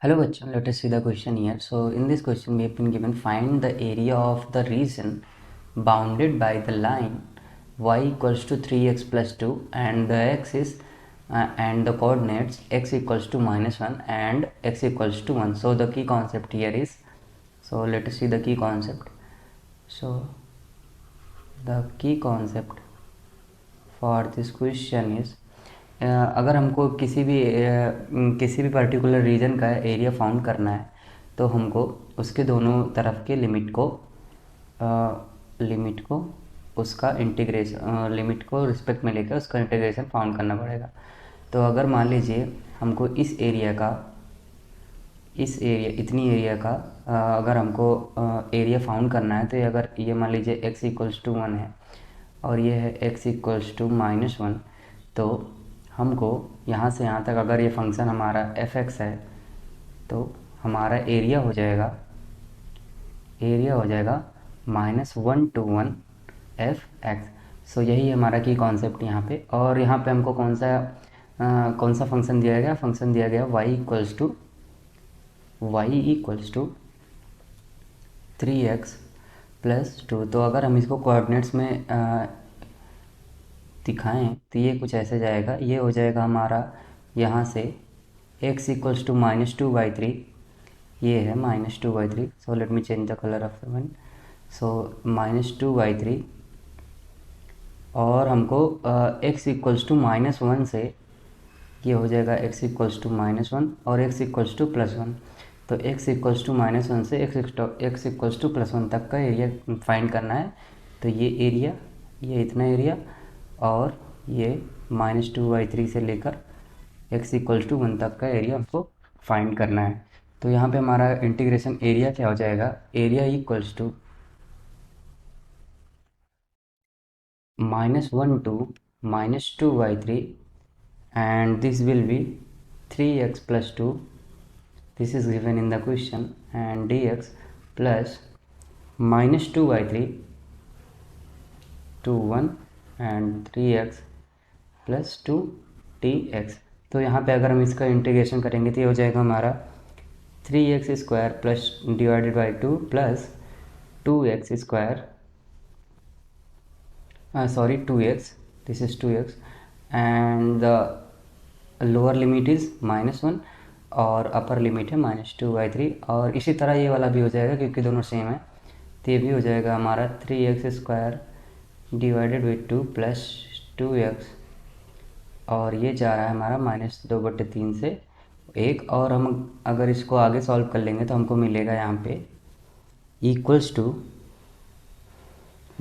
Hello bachchan, let us see the question here. So in this question we have been given find the area of the region bounded by the line y equals to 3x plus 2 and the x is and the coordinates x equals to -1 and x equals to 1. So the key concept here is, so let us see the key concept. So the key concept for this question is अगर हमको किसी भी particular reason का area found करना है तो हमको उसके दोनों तरफ के लिमिट को उसका इंटीग्रेशन लिमिट को रिस्पेक्ट में लेकर उसका इंटीग्रेशन फाउंड करना पड़ेगा। तो अगर मान लीजिए हमको इतनी एरिया का अगर हमको एरिया फाउंड करना है, तो अगर ये मान लीजिए x इक्वल्स टू 1 है और ये है x इक्वल्स टू -1, तो हमको यहाँ से यहाँ तक अगर ये फंक्शन हमारा f(x) है तो हमारा एरिया हो जाएगा -1 to 1 f(x). सो यही हमारा की कॉन्सेप्ट यहाँ पे। और यहाँ पे हमको कौन सा फंक्शन दिया गया? फंक्शन दिया गया y equals to 3x plus 2। तो अगर हम इसको कोऑर्डिनेट्स में दिखाएं तो ये कुछ ऐसे जाएगा, ये हो जाएगा हमारा यहाँ से x इक्वल्स टू -2/3, ये है -2/3। So let me change the colour of the one. So -2/3 और हमको x इक्वल्स टू -1 से ये हो जाएगा x इक्वल्स टू -1 और x इक्वल्स टू +1। तो x इक्वल्स टू -1 से x इक्वल्स टू +1 तक का एरिया फाइंड करना है। तो ये इतना एरिया और ये -2/3 से लेकर x इक्वल्स टू 1 तक का एरिया हमको फाइंड करना है। तो यहाँ पे हमारा इंटीग्रेशन एरिया क्या हो जाएगा? Area equals to -1 to -2/3 and this will be 3x plus 2, this is given in the question, and dx plus -2/3 to 1 and 3x plus 2 dx। तो यहाँ पे अगर हम इसका इंटीग्रेशन करेंगे तो ये हो जाएगा हमारा 3x² plus divided by 2 plus 2x², sorry 2x, this is 2x and the lower limit is -1 और अपर लिमिट है -2/3। और इसी तरह ये वाला भी हो जाएगा क्योंकि दोनों सेम है, तो ये भी हो जाएगा हमारा 3x² divided by 2 plus 2x और ये जा रहा है हमारा -2/3 से 1। और हम अगर इसको आगे सॉल्व कर लेंगे तो हमको मिलेगा यहाँ पे इक्वल्स टू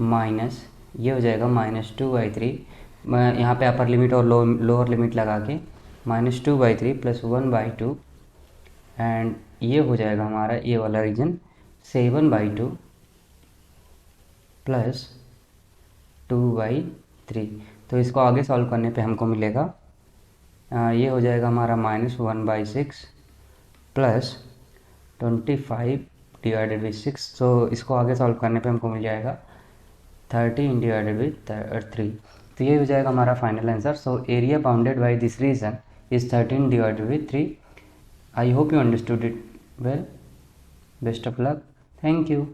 माइनस, ये हो जाएगा -2/3, यहाँ पे अपर लिमिट और लोअर लिमिट लगा के -2/3 प्लस 1/2 एंड ये हो जाएगा हमारा ये वाला रीजन 7/2 प्लस 2/3। तो इसको आगे सॉल्व करने पे हमको मिलेगा ये हो जाएगा हमारा -1/6 प्लस 25 डिवाइडेड बाई 6। तो इसको आगे सॉल्व करने पे हमको मिल जाएगा 13 डिवाइडेड बाई 3। तो ये हो जाएगा हमारा final answer. So area bounded by this region is 13 divided by 3। I hope you understood it well. Best of luck. Thank you.